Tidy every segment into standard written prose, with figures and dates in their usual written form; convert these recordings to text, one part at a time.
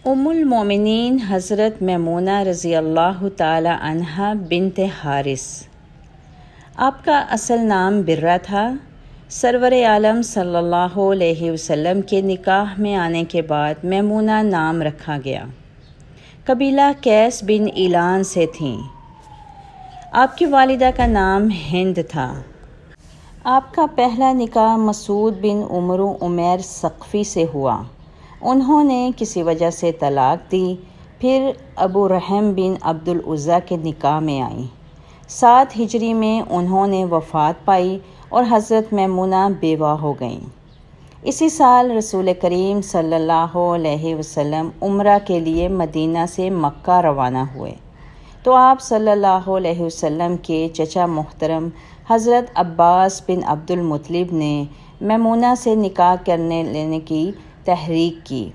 ام المومنین حضرت میمونہ رضی اللہ تعالی عنہا بنت حارث۔ آپ کا اصل نام برہ تھا۔ سرور عالم صلی اللہ علیہ وسلم کے نکاح میں آنے کے بعد میمونہ نام رکھا گیا۔ قبیلہ قیس بن ایلان سے تھیں۔ آپ کی والدہ کا نام ہند تھا۔ آپ کا پہلا نکاح مسعود بن عمرو عمیر ثقفی سے ہوا۔ انہوں نے کسی وجہ سے طلاق دی، پھر ابو رحم بن عبد العزیٰ کے نکاح میں آئیں۔ 7 ہجری میں انہوں نے وفات پائی اور حضرت میمونہ بیوہ ہو گئیں۔ اسی سال رسول کریم صلی اللہ علیہ وسلم عمرہ کے لیے مدینہ سے مکہ روانہ ہوئے تو آپ صلی اللہ علیہ وسلم کے چچا محترم حضرت عباس بن عبد المطلب نے میمونہ سے نکاح لینے کی تحریک کی۔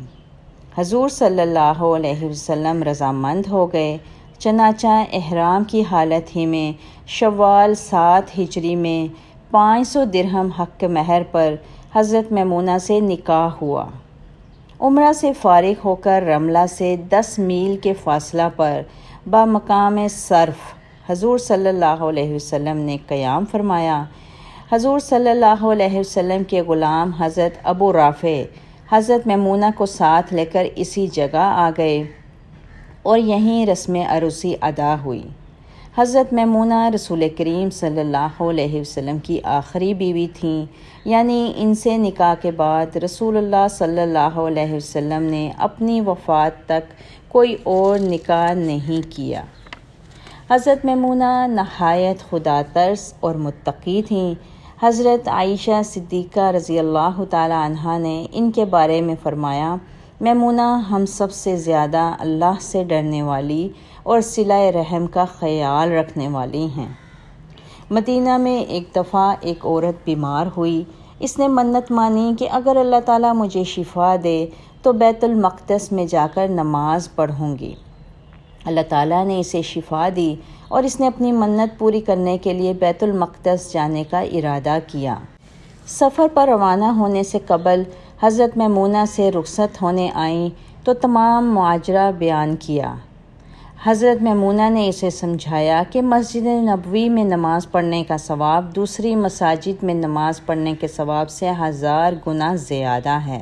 حضور صلی اللہ علیہ وسلم رضامند ہو گئے، چنانچہ احرام کی حالت ہی میں شوال 7 ہجری میں 500 درہم حق مہر پر حضرت میمونہ سے نکاح ہوا۔ عمرہ سے فارغ ہو کر رملہ سے 10 میل کے فاصلہ پر بمقام صرف حضور صلی اللہ علیہ وسلم نے قیام فرمایا۔ حضور صلی اللہ علیہ وسلم کے غلام حضرت ابو رافع حضرت میمونہ کو ساتھ لے کر اسی جگہ آ گئے اور یہیں رسم عروسی ادا ہوئی۔ حضرت میمونہ رسول کریم صلی اللہ علیہ وسلم کی آخری بیوی تھیں، یعنی ان سے نکاح کے بعد رسول اللہ صلی اللہ علیہ وسلم نے اپنی وفات تک کوئی اور نکاح نہیں کیا۔ حضرت میمونہ نہایت خدا ترس اور متقی تھیں۔ حضرت عائشہ صدیقہ رضی اللہ تعالی عنہا نے ان کے بارے میں فرمایا، میمونہ ہم سب سے زیادہ اللہ سے ڈرنے والی اور صلہ رحم کا خیال رکھنے والی ہیں۔ مدینہ میں ایک دفعہ ایک عورت بیمار ہوئی۔ اس نے منت مانی کہ اگر اللہ تعالیٰ مجھے شفا دے تو بیت المقدس میں جا کر نماز پڑھوں گی۔ اللہ تعالیٰ نے اسے شفا دی اور اس نے اپنی منت پوری کرنے کے لیے بیت المقدس جانے کا ارادہ کیا۔ سفر پر روانہ ہونے سے قبل حضرت میمونہ سے رخصت ہونے آئیں تو تمام ماجرا بیان کیا۔ حضرت میمونہ نے اسے سمجھایا کہ مسجد نبوی میں نماز پڑھنے کا ثواب دوسری مساجد میں نماز پڑھنے کے ثواب سے 1000 گنا زیادہ ہے۔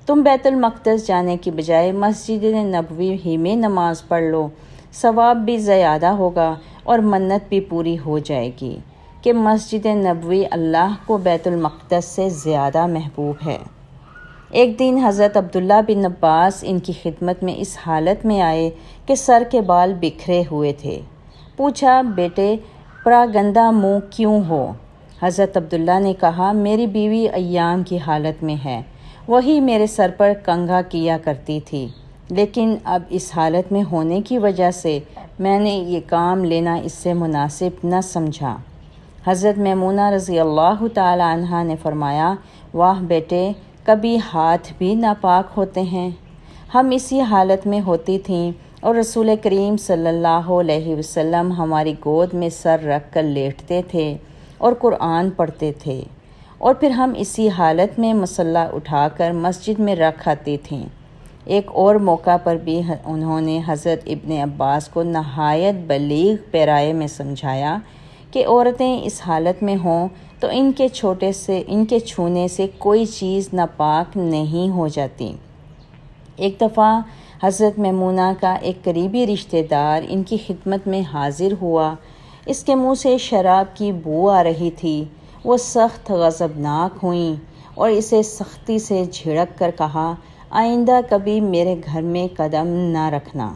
تم بیت المقدس جانے کی بجائے مسجد نبوی ہی میں نماز پڑھ لو، ثواب بھی زیادہ ہوگا اور منت بھی پوری ہو جائے گی کہ مسجد نبوی اللہ کو بیت المقدس سے زیادہ محبوب ہے۔ ایک دن حضرت عبداللہ بن عباس ان کی خدمت میں اس حالت میں آئے کہ سر کے بال بکھرے ہوئے تھے۔ پوچھا، بیٹے پراگندہ منہ کیوں ہو؟ حضرت عبداللہ نے کہا، میری بیوی ایام کی حالت میں ہے، وہی میرے سر پر کنگھا کیا کرتی تھی، لیکن اب اس حالت میں ہونے کی وجہ سے میں نے یہ کام لینا اس سے مناسب نہ سمجھا۔ حضرت میمونہ رضی اللہ تعالی عنہا نے فرمایا، واہ بیٹے، کبھی ہاتھ بھی ناپاک ہوتے ہیں۔ ہم اسی حالت میں ہوتی تھیں اور رسول کریم صلی اللہ علیہ وسلم ہماری گود میں سر رکھ کر لیٹتے تھے اور قرآن پڑھتے تھے، اور پھر ہم اسی حالت میں مصلی اٹھا کر مسجد میں رکھ آتی تھیں۔ ایک اور موقع پر بھی انہوں نے حضرت ابن عباس کو نہایت بلیغ پیرائے میں سمجھایا کہ عورتیں اس حالت میں ہوں تو ان کے چھونے سے کوئی چیز ناپاک نہیں ہو جاتی۔ ایک دفعہ حضرت میمونہ کا ایک قریبی رشتہ دار ان کی خدمت میں حاضر ہوا۔ اس کے منہ سے شراب کی بو آ رہی تھی۔ وہ سخت غضبناک ہوئیں اور اسے سختی سے جھڑک کر کہا، آئندہ کبھی میرے گھر میں قدم نہ رکھنا۔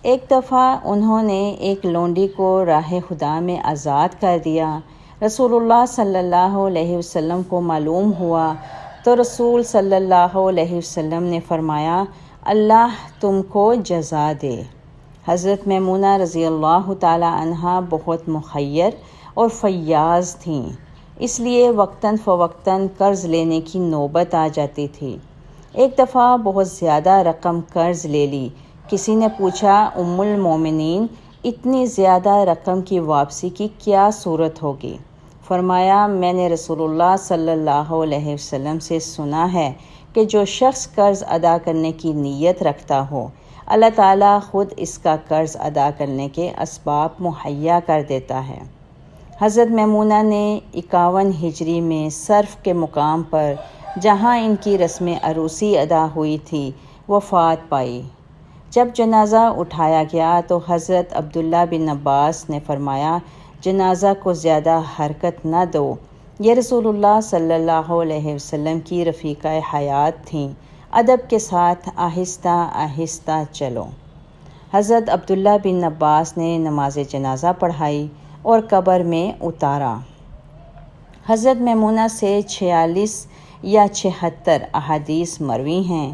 ایک دفعہ انہوں نے ایک لونڈی کو راہ خدا میں آزاد کر دیا۔ رسول اللہ صلی اللہ علیہ وسلم کو معلوم ہوا تو رسول صلی اللہ علیہ وسلم نے فرمایا، اللہ تم کو جزا دے۔ حضرت میمونہ رضی اللہ تعالی عنہا بہت مخیر اور فیاض تھیں، اس لیے وقتاً فوقتاً قرض لینے کی نوبت آ جاتی تھی۔ ایک دفعہ بہت زیادہ رقم قرض لے لی۔ کسی نے پوچھا، ام المومنین، اتنی زیادہ رقم کی واپسی کی کیا صورت ہوگی؟ فرمایا، میں نے رسول اللہ صلی اللہ علیہ وسلم سے سنا ہے کہ جو شخص قرض ادا کرنے کی نیت رکھتا ہو اللہ تعالیٰ خود اس کا قرض ادا کرنے کے اسباب مہیا کر دیتا ہے۔ حضرت میمونہ نے 51 ہجری میں صرف کے مقام پر جہاں ان کی رسم عروسی ادا ہوئی تھی وفات پائی۔ جب جنازہ اٹھایا گیا تو حضرت عبداللہ بن عباس نے فرمایا جنازہ کو زیادہ حرکت نہ دو، یہ رسول اللہ صلی اللہ علیہ وسلم کی رفیقہ حیات تھیں، ادب کے ساتھ آہستہ آہستہ چلو۔ حضرت عبداللہ بن عباس نے نماز جنازہ پڑھائی اور قبر میں اتارا۔ حضرت میمونہ سے 46 یا 76 احادیث مروی ہیں،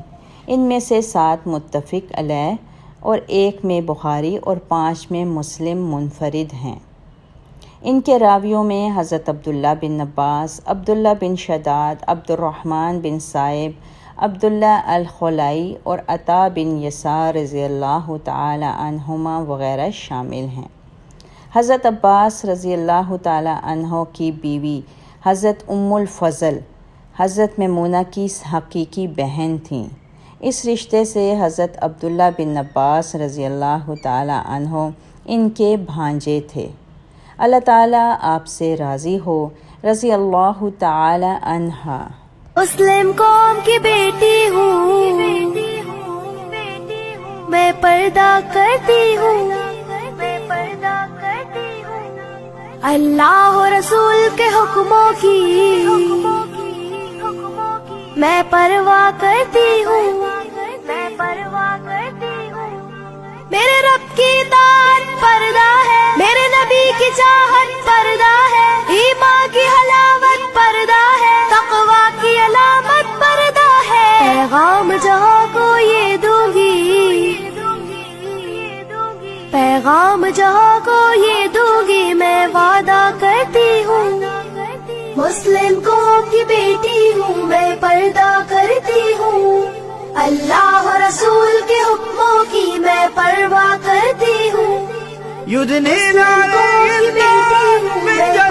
ان میں سے 7 متفق علیہ اور 1 میں بخاری اور 5 میں مسلم منفرد ہیں۔ ان کے راویوں میں حضرت عبداللہ بن عباس، عبداللہ بن شداد، عبد الرحمن بن صائب، عبداللہ الخلائی اور عطا بن یسار رضی اللہ تعالی عنہما وغیرہ شامل ہیں۔ حضرت عباس رضی اللہ تعالی عنہ کی بیوی حضرت ام الفضل حضرت میمونہ کی حقیقی بہن تھیں۔ اس رشتے سے حضرت عبداللہ بن عباس رضی اللہ تعالی عنہ ان کے بھانجے تھے۔ اللہ تعالیٰ آپ سے راضی ہو، رضی اللہ تعالی عنہا۔ مسلم قوم کی بیٹی ہوں، میں پردہ کرتی ہوں، اللہ و رسول کے حکموں کی میں پرواہ کرتی ہوں، میرے رب کی اطاعت پردہ ہے، میرے نبی کی چاہت پردہ ہے، ایمان کی حلاوت پردہ ہے، تقوی کی علامت پردہ ہے، پیغام جہاں کو یہ دوں گی، پیغام جہاں کو یہ دوں گی، میں وعدہ کرتی ہوں، مسلم قوم کی بیٹی ہوں، میں پردہ کرتی ہوں، اللہ و رسول کے حکموں کی میں پرواہ کرتی ہوں، يدنين عليهن من